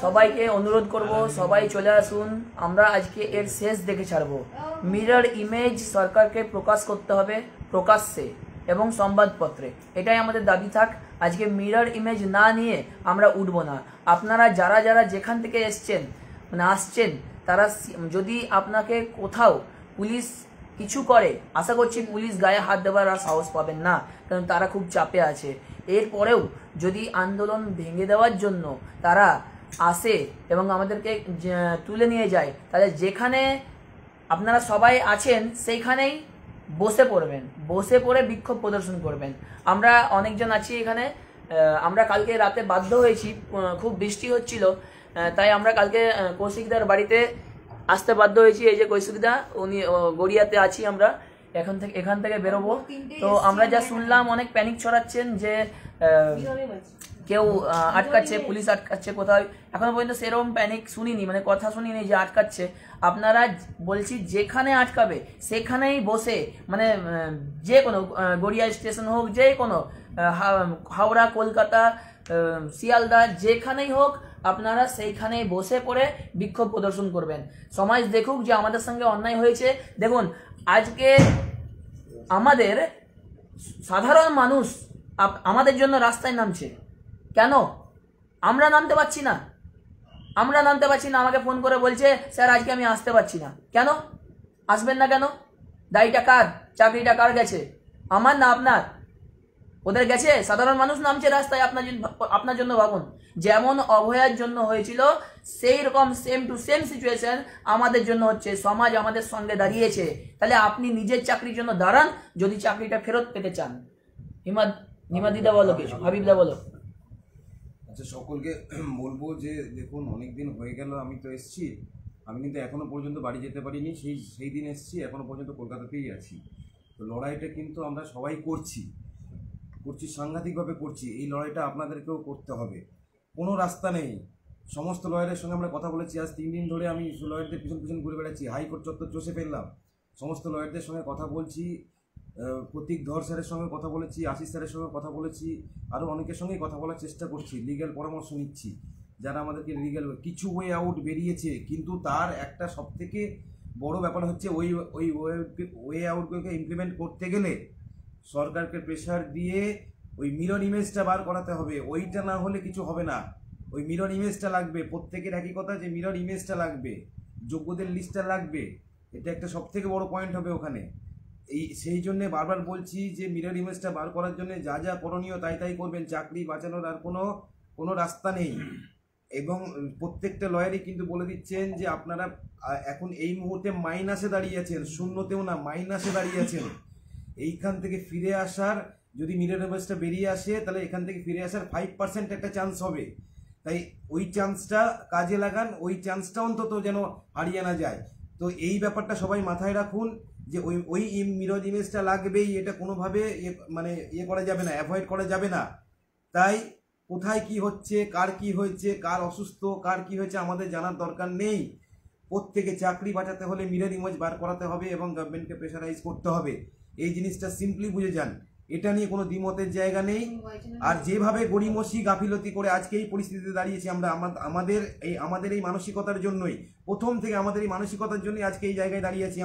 সবাইকে অনুরোধ করব, সবাই চলে আসুন। আমরা আজকে এর শেষ দেখে ছাড়বো। মিরর ইমেজ সরকারকে প্রকাশ করতে হবে প্রকাশ্যে এবং সংবাদপত্রে, এটাই আমাদের দাবি থাক। আজকে মিরর ইমেজ না নিয়ে আমরা উঠবো না। আপনারা যারা যারা যেখান থেকে এসছেন মানে আসছেন, তারা যদি আপনাকে কোথাও পুলিশ কিছু করে, আশা করছি পুলিশ গায়ে হাত দেওয়ার আর সাহস পাবেন না, কারণ তারা খুব চাপে আছে। এরপরেও যদি আন্দোলন ভেঙে দেওয়ার জন্য তারা আসে এবং আমাদেরকে তুলে নিয়ে যায়, তাহলে যেখানে আপনারা সবাই আছেন সেইখানেই বসে পড়বেন, বসে পড়ে বিক্ষোভ প্রদর্শন করবেন। আমরা অনেকজন আছি এখানে। আমরা কালকে রাতে বাধ্য হয়েছি, খুব বৃষ্টি হচ্ছিল, তাই আমরা কালকে কৌশিকদার বাড়িতে আসতে বাধ্য হয়েছি। এই যে কৌশিকদা, উনি গড়িয়াতে আছি আমরা, এখান থেকে বেরোবো। তো আমরা যা শুনলাম, অনেক প্যানিক ছড়াচ্ছেন যে কেউ আটকাচ্ছে, পুলিশ আটকাচ্ছে কোথাও। এখনো পর্যন্ত সেরকম প্যানিক শুনিনি, মানে কথা শুনিনি যে আটকাচ্ছে। আপনারা বলছি যেখানে আটকাবে সেখানেই বসে, মানে যে কোনো গড়িয়া স্টেশন হোক, যে কোনো হাওড়া, কলকাতা, শিয়ালদা, যেখানেই হোক, আপনারা সেইখানেই বসে পড়ে বিক্ষোভ প্রদর্শন করবেন। সমাজ দেখুক যে আমাদের সঙ্গে অন্যায় হয়েছে। দেখুন, আজকে আমাদের সাধারণ মানুষ আমাদের জন্য রাস্তায় নামছে, কেন আমরা নামতে পারছি না? আমাকে ফোন করে বলছে, স্যার আজকে আমি আসতে পারছি না। কেন আসবেন না? কেন? দায়ীটা কার? চাকরিটা কার গেছে? আমার না আপনার? ওদের গেছে? সাধারণ মানুষ নামছে রাস্তায় আপনার জন্য। ভাবুন, যেমন অভয়ার জন্য হয়েছিল, সেই রকম সেম টু সেম সিচুয়েশন আমাদের জন্য হচ্ছে। সমাজ আমাদের সঙ্গে দাঁড়িয়েছে। তাহলে আপনি নিজের চাকরির জন্য দাঁড়ান, যদি চাকরিটা ফেরত পেতে চান। হিমাদিদা বলো কিছু, হাবিবদা বলো। আচ্ছা, সকলকে বলবো যে দেখুন, অনেকদিন হয়ে গেল আমি তো এসছি, আমি কিন্তু এখনো পর্যন্ত বাড়ি যেতে পারিনি। সেই দিন এসছি, এখনো পর্যন্ত কলকাতাতেই আছি। তো লড়াইটা কিন্তু আমরা সবাই করছি, সাংঘাতিকভাবে করছি। এই লড়াইটা আপনাদেরকেও করতে হবে। কোনো রাস্তা নেই। সমস্ত লয়ারের সঙ্গে আমরা কথা বলেছি। আজ 3 দিন ধরে আমি লয়ারদের পিছন ঘুরে বেড়াচ্ছি, হাইকোর্ট চত্বর চষে ফেললাম। সমস্ত লয়ারদের সঙ্গে কথা বলছি, প্রতীক ধর স্যারের সঙ্গে কথা বলেছি, আশিস স্যারের সঙ্গে কথা বলেছি, আরও অনেকের সঙ্গেই কথা বলার চেষ্টা করছি, লিগ্যাল পরামর্শ নিচ্ছি। যারা আমাদেরকে লিগ্যাল কিছু ওয়ে আউট বেরিয়েছে, কিন্তু তার একটা সবথেকে বড় ব্যাপার হচ্ছে ওই ওয়ে আউটগুলোকে ইমপ্লিমেন্ট করতে গেলে সরকারকে প্রেশার দিয়ে ওই মিরর ইমেজটা বার করাতে হবে। ওইটা না হলে কিছু হবে না। ওই মিরর ইমেজটা লাগবে। প্রত্যেকের একই কথা যে মিরর ইমেজটা লাগবে, যোগ্যদের লিস্টটা লাগবে। এটা একটা সবথেকে বড় পয়েন্ট হবে ওখানে। সেই জন্যে বারবার বলছি যে মিরর ইমেজটা বার করার জন্য যা যা করণীয় তাই করবেন। চাকরি বাঁচানোর আর কোনো রাস্তা নেই। এবং প্রত্যেকটা লয়ারই কিন্তু বলে দিচ্ছেন যে আপনারা এখন এই মুহূর্তে মাইনাসে দাঁড়িয়ে আছেন, শূন্যতেও না, মাইনাসে দাঁড়িয়ে আছেন। এইখান থেকে ফিরে আসার, যদি মিরর ইমেজটা বেরিয়ে আসে, তাহলে এখান থেকে ফিরে আসার 5% একটা চান্স হবে। তাই ওই চান্সটা কাজে লাগান, ওই চান্সটা অন্তত যেন হারিয়ে না যায়। তো এই ব্যাপারটা সবাই মাথায় রাখুন যে ওই মিরর ইমেজটা লাগবেই। এটা কোনোভাবে করা যাবে না, অ্যাভয়েড করা যাবে না। তাই কোথায় কি হচ্ছে, কার কি হয়েছে, কার অসুস্থ, কার কি হয়েছে আমাদের জানার দরকার নেই। প্রত্যেকে চাকরি বাঁচাতে হলে মিরর ইমেজ বার করাতে হবে এবং গভর্নমেন্টকে প্রেশারাইজ করতে হবে। এই জিনিসটা সিম্পলি বুঝে যান, এটা নিয়ে কোনো দ্বিমতের জায়গা নেই। আর যেভাবে গড়িমসি গাফিলতি করে আজকে এই পরিস্থিতিতে দাঁড়িয়েছি আমরা, আমাদের এই মানসিকতার জন্যই, প্রথম থেকে আমাদের এই মানসিকতার জন্যই আজকে এই জায়গায় দাঁড়িয়েছি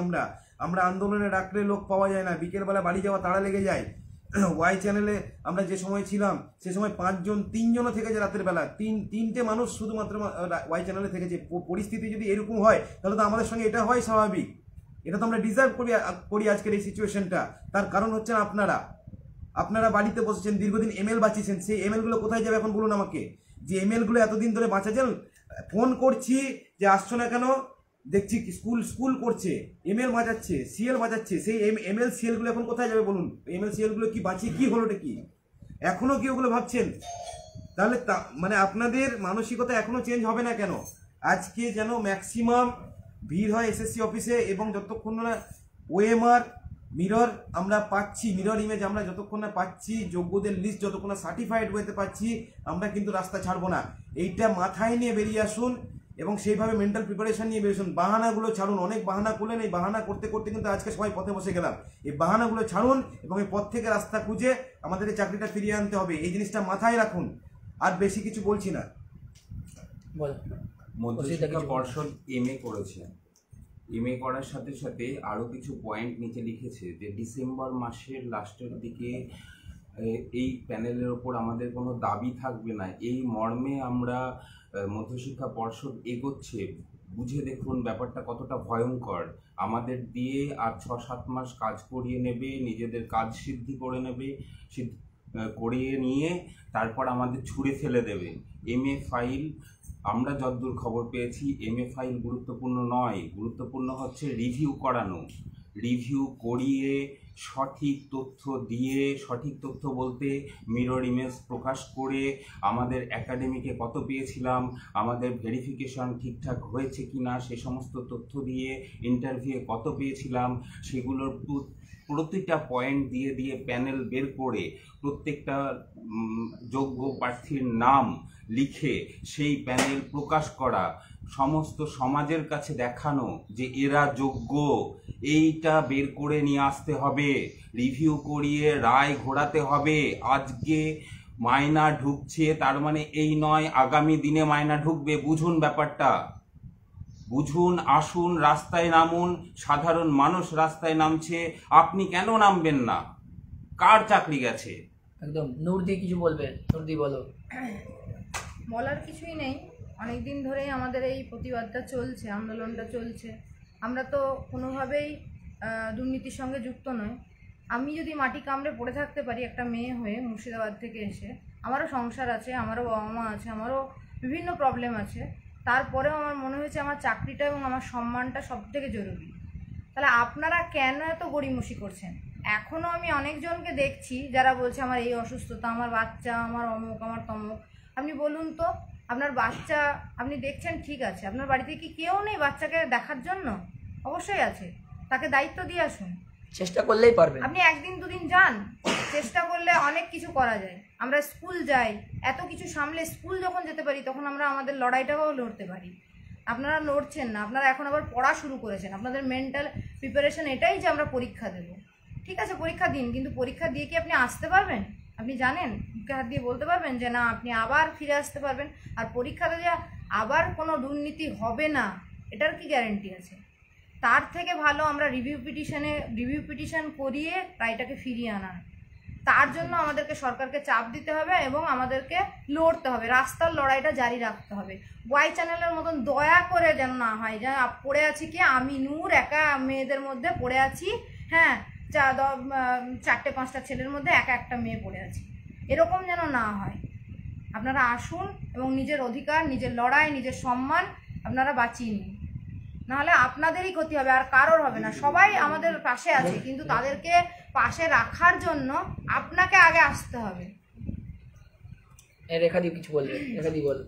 আমরা আন্দোলনে ডাকলে লোক পাওয়া যায় না, বিকেলবেলা বাড়ি যাওয়া তাড়া লেগে যায়। ওয়াই চ্যানেলে আমরা যে সময় ছিলাম, সে সময় 3জনও থেকেছে রাতের বেলা, তিনটে মানুষ শুধুমাত্র ওয়াই চ্যানেলে থেকেছে। পরিস্থিতি যদি এরকম হয়, তাহলে তো আমাদের সঙ্গে এটা হয় স্বাভাবিক। এটা তো আমরা ডিজার্ভ করি আজকের এই সিচুয়েশনটা। তার কারণ হচ্ছে আপনারা বাড়িতে বসেছেন, দীর্ঘদিন এমএল বাঁচিয়েছেন। সেই এমএলগুলো কোথায় যাবে এখন বলুন আমাকে? যে এমএলগুলো এতদিন ধরে বাঁচাচ্ছেন, ফোন করছি যে আসছো না কেন, দেখছি স্কুল করছে, এমএল বাঁচাচ্ছে, সিএল বাঁচাচ্ছে। সেই এমএল সিএলগুলো এখন কোথায় যাবে বলুন? এমএল সিএলগুলো কি বাঁচিয়ে কি হলোটা কি? এখনো কি ওগুলো ভাবছেন? তাহলে আপনাদের মানসিকতা এখনো চেঞ্জ হবে না কেন? আজকে যেন ম্যাক্সিমাম ভিড় হয় এসএসসি অফিসে, এবং যতক্ষণ না ওএমআর মিরর আমরা পাচ্ছি, মিরর ইমেজ আমরা যতক্ষণ না পাচ্ছি, যোগ্যদের লিস্ট যতক্ষণ না সার্টিফাইড হতে পাচ্ছি, আমরা কিন্তু রাস্তা ছাড়বো না। এইটা মাথায় নিয়ে বেরিয়ে আসুন এবং সেইভাবে মেন্টাল প্রিপারেশন নিয়ে বেরিয়ে আসুন। বাহানাগুলো ছাড়ুন। অনেক বাহানা করলেন, এই বাহানা করতে করতে কিন্তু আজকে সবাই পথে বসে গেলাম। এই বাহানাগুলো ছাড়ুন এবং এই পথ থেকে রাস্তা খুঁজে আমাদের এই চাকরিটা ফিরিয়ে আনতে হবে। এই জিনিসটা মাথায় রাখুন। আর বেশি কিছু বলছি না। বলো। মধ্যশিক্ষা পর্ষদ এমএ করেছে, এমএ করার সাথে সাথে আরও কিছু পয়েন্ট নিচে লিখেছে যে ডিসেম্বর মাসের লাস্টের দিকে এই প্যানেলের ওপর আমাদের কোনো দাবি থাকবে না, এই মর্মে আমরা মধ্যশিক্ষা পর্ষদ এগোচ্ছে। বুঝে দেখুন ব্যাপারটা কতটা ভয়ঙ্কর। আমাদের দিয়ে আর 6-7 মাস কাজ করিয়ে নেবে, নিজেদের কাজ সিদ্ধি করে নেবে, করিয়ে নিয়ে তারপর আমাদের ছুঁড়ে ফেলে দেবে। এমএ ফাইল, আমরা যতদূর খবর পেয়েছি এমএ ফাইল গুরুত্বপূর্ণ নয়, গুরুত্বপূর্ণ হচ্ছে রিভিউ করানো। রিভিউ করিয়ে সঠিক তথ্য দিয়ে, সঠিক তথ্য বলতে মিরর ইমেজ প্রকাশ করে আমাদের একাডেমিকে কত পেয়েছিলাম, আমাদের ভেরিফিকেশন ঠিকঠাক হয়েছে কি না সে সমস্ত তথ্য দিয়ে, ইন্টারভিউয়ে কত পেয়েছিলাম সেগুলোর প্রতিটা পয়েন্ট দিয়ে দিয়ে প্যানেল বের করে প্রত্যেকটা যোগ্য প্রার্থীর নাম লিখে সেই প্যানেল প্রকাশ করা, সমস্ত সমাজের কাছে দেখানো যে এরা যোগ্য, এইটা বের করে নিয়ে আসতে হবে। রিভিউ করিয়ে রায় ঘোরাতে হবে। আজকে মাইনা ঢুকছে তার মানে এই নয় আগামী দিনে মাইনা ঢুকবে। বুঝুন ব্যাপারটা, বুঝুন, আসুন, রাস্তায় নামুন। সাধারণ মানুষ রাস্তায় নামছে, আপনি কেন নামবেন না? কার চাকরি গেছে? একদম। নূরদি কিছু বলবে? নূরদি বলো। বলার কিছুই নেই, অনেকদিন ধরেই আমাদের এই প্রতিবাদটা চলছে, আন্দোলনটা চলছে। আমরা তো কোনোভাবেই দুর্নীতির সঙ্গে যুক্ত নয়। আমি যদি মাটি কামড়ে পড়ে থাকতে পারি একটা মেয়ে হয়ে মুর্শিদাবাদ থেকে এসে, আমারও সংসার আছে, আমারও বাবা মা আছে, আমারও বিভিন্ন প্রবলেম আছে, তারপরেও আমার মনে হয়েছে আমার চাকরিটা এবং আমার সম্মানটা সবথেকে জরুরি। তাহলে আপনারা কেন এত গড়িমসি করছেন? এখনও আমি অনেকজনকে দেখছি যারা বলছে আমার এই অসুস্থতা, আমার বাচ্চা, আমার অমুক, আমার তমুক। আপনি বলুন তো, আপনার বাচ্চা আপনি দেখছেন, ঠিক আছে, আপনার বাড়িতে কি কেউ নেই বাচ্চাকে দেখার জন্য? অবশ্যই আছে, তাকে দায়িত্ব দিয়ে আসুন। চেষ্টা করলেই পারবেন। আপনি একদিন দুদিন যান, চেষ্টা করলে অনেক কিছু করা যায়। আমরা স্কুল যাই, এত কিছু সামলে স্কুল যখন যেতে পারি তখন আমরা আমাদের লড়াইটাও লড়তে পারি। আপনারা লড়ছেন না, আপনারা এখন আবার পড়া শুরু করেছেন। আপনাদের মেন্টাল প্রিপারেশন এটাই যে আমরা পরীক্ষা দেব। ঠিক আছে, পরীক্ষা দিন, কিন্তু পরীক্ষা দিয়ে কি আপনি আসতে পারবেন? আপনি জানেন, মুখে হাত দিয়ে বলতে পারবেন যে না আপনি আবার ফিরে আসতে পারবেন? আর পরীক্ষাতে যে আবার কোনো দুর্নীতি হবে না এটার কি গ্যারেন্টি আছে? তার থেকে ভালো আমরা রিভিউ পিটিশন করিয়ে রায়টাকে ফিরিয়ে আনা। তার জন্য আমাদেরকে সরকারকে চাপ দিতে হবে এবং আমাদেরকে লড়তে হবে, রাস্তার লড়াইটা জারি রাখতে হবে। ওয়াই চ্যানেলের মতন দয়া করে যেন না হয় যে পড়ে আছি কি আমি নূর একা মেয়েদের মধ্যে পড়ে আছি, হ্যাঁ 4-5টা ছেলের মধ্যে একা একটা মেয়ে পড়ে আছি, এরকম যেন না হয়। আপনারা আসুন এবং নিজের অধিকার, নিজের লড়াই, নিজের সম্মান আপনারা বাঁচিয়ে নিন, নাহলে আপনাদেরই ক্ষতি হবে, আর কারোর হবে না। সবাই আমাদের পাশে আছে, কিন্তু তাদেরকে পাশে রাখার জন্য আপনাকে আগে আসতে হবে। রেখাদি কিছু বলবে? রেখাদি বল।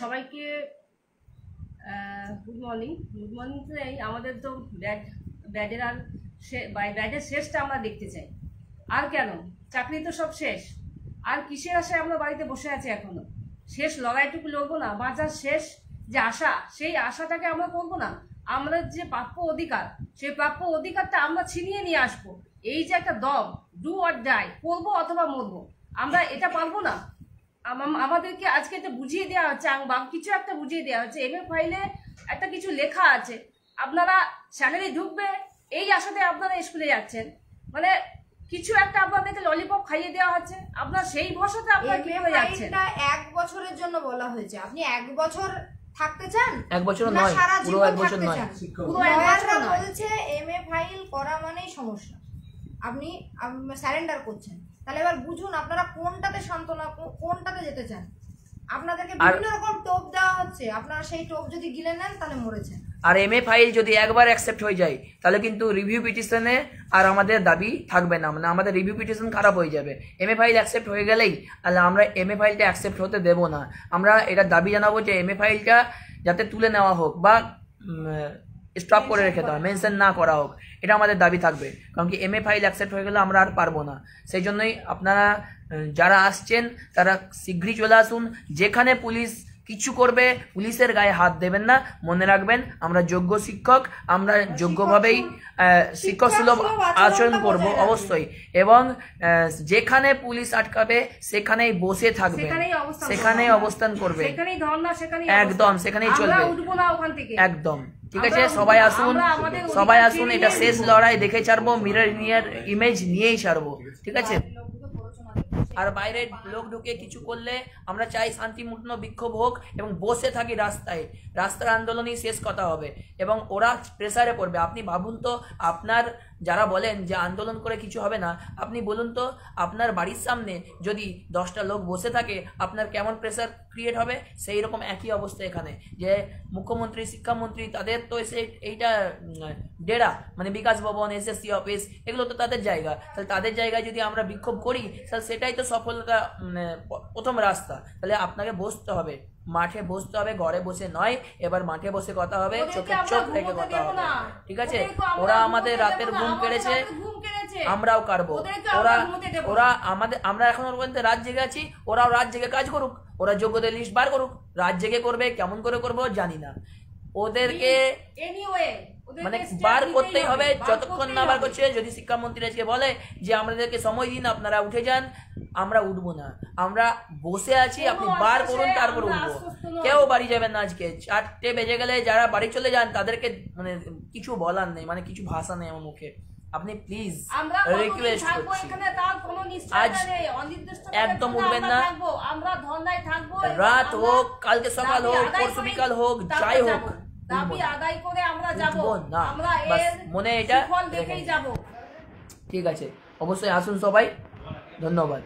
সবাইকে গুড মর্নিং। গুড মর্নিং তো এই আমাদের তো ব্যাডের আর ব্যাডের শেষটা আমরা দেখতে চাই। আর কেন, চাকরি তো সব শেষ, আর কিসের আশায় আমরা বাড়িতে বসে আছি এখনো? শেষ লড়াইটুকু লড়বো না? বাঁচার শেষ যে আশা, সেই আশাটাকে আমরা করবো না? আমরা যে প্রাপ্য অধিকার, সেই প্রাপ্য অধিকারটা আমরা ছিনিয়ে নিয়ে আসবো। এই যে একটা দম, ডু অর ডাই, করবো অথবা মরবো, আমরা এটা পারবো না? আমাদেরকে আজকে এটা বুঝিয়ে দেওয়া হচ্ছে, বা কিছু একটা বুঝিয়ে দেওয়া হচ্ছে। এমএ ফাইলে একটা কিছু লেখা আছে, আপনারা স্যালারি ঢুকবে এই আশাতে আপনারা স্কুলে যাচ্ছেন, মানে কিছু একটা আপনাদেরকে ললিপপ খাইয়ে দেওয়া হচ্ছে, আপনার সেই ভরসাতে আপনারা কি করে যাচ্ছেন? 1 বছরের জন্য বলা হয়েছে। আপনি 1 বছর থাকতে চান? 1 বছর নয়, পুরো 1 বছর নয়। পুরো 1 বছর বলছে এমএ ফাইল করা মানেই সমস্যা, আপনি সারেন্ডার করছেন। তাহলে এবার বুঝুন আপনারা কোনটাতে সান্ত্বনা, কোনটাতে যেতে চান। আপনাদেরকে বিভিন্ন রকম টোপ দেওয়া হচ্ছে, আপনারা সেই টোপ যদি গিলে নেন তাহলে মরেছেন। আর এমএ ফাইল যদি একবার অ্যাকসেপ্ট হয়ে যায় তাহলে কিন্তু রিভিউ পিটিশনে আর আমাদের দাবি থাকবে না, মানে আমাদের রিভিউ পিটিশন খারাপ হয়ে যাবে। এমএ ফাইল অ্যাকসেপ্ট হয়ে গেলেই তাহলে আমরা এমএ ফাইলটা অ্যাকসেপ্ট হতে দেব না। আমরা এটা দাবি জানাবো যে এমএ ফাইলটা যাতে তুলে নেওয়া হোক বা স্টপ করে রেখে দেওয়া, মেনশন না করা হোক, এটা আমাদের দাবি থাকবে। কারণ কি এমএ ফাইল অ্যাকসেপ্ট হয়ে গেলে আমরা আর পারবো না। সেই জন্যই আপনারা যারা আসছেন তারা শীঘ্রই চলে আসুন। যেখানে পুলিশ কিছু করবে পুলিশের গায়ে হাত দেবেন না। মনে রাখবেন আমরা যোগ্য শিক্ষক, আমরা যোগ্যভাবেই শিক্ষক সুলভ আচরণ করব অবশ্যই, এবং যেখানে পুলিশ আটকাবে সেখানেই বসে থাকবে, সেখানেই অবস্থান করবে, সেখানেই ধর্ণা, সেখানেই একদম সেখানেই চলবে, আমরা উঠবো না ওখান থেকে একদম। ঠিক আছে, সবাই আসুন, সবাই আসুন, এটা শেষ লড়াই, দেখে ছাড়বো, মিরর ইমেজ নিয়েই ছাড়বো। ঠিক আছে, আর বাইরে লোক ঢুকে কিছু করলে আমরা চাই শান্তিপূর্ণ বিক্ষোভ হোক এবং বসে থাকি রাস্তায়, রাস্তার আন্দোলনই শেষ কথা হবে এবং ওরা প্রেসারে পড়বে। আপনি ভাবুন তো, আপনার যারা বলেন যে আন্দোলন করে কিছু হবে না, আপনি বলুন তো আপনার বাড়ির সামনে যদি 10টা লোক বসে থাকে আপনার কেমন প্রেসার ক্রিয়েট হবে। সেই রকম একই অবস্থা এখানে, যে মুখ্যমন্ত্রী, শিক্ষামন্ত্রী, তাদের তো এসে এইটা ডেরা, মানে বিকাশ ভবন, SSC অফিস, এগুলো তো তাদের জায়গা। তাহলে তাদের জায়গায় যদি আমরা বিক্ষোভ করি তাহলে সেটাই তো সফলতা, মানে প্রথম রাস্তা। তাহলে আপনাকে বসতে হবে, মাঠে বসতে হবে, ঘরে বসে নয়। এবার মাঠে বসে কথা হবে, চোখে চোখ রেখে কথা হবে। ঠিক আছে, ওরা আমাদের রাতের ঘুম কেড়েছে, আমরাও কাটবো। ওরা আমরা এখনো পর্যন্ত রাত জেগে আছি, ওরাও রাত জেগে কাজ করুক, ওরা যোগ্যদের লিস্ট বার করুক। রাত জেগে করবে, কেমন করে করবো জানি না, ওদেরকে মানে বার করতেই হবে। যতক্ষণ না বার করছে, যদি শিক্ষামন্ত্রী আজকে বলে যে আমাদেরকে সময় দিন, আপনারা উঠে যান, আমরা উঠবো না, আমরা বসে আছি, আপনি বার করুন, তারপর উঠবো। কেউ বাড়ি যাবেন না আজকে। 4টে বেজে গেলে যারা বাড়ি চলে যান তাদেরকে মানে কিছু বলার নেই, মানে কিছু ভাষা নেই আমার মুখে। আপনি প্লিজ রিকোয়েস্ট করছি, আজ একদম উঠবেন না। রাত হোক, কালকে সকাল হোক, পরশু বিকাল হোক, যাই হোক, দাবি আদায় করে আমরা যাব না, আমরা বাস মনে এটা ফল দেখেই যাব। ঠিক আছে, অবশ্যই আসুন সবাই, ধন্যবাদ।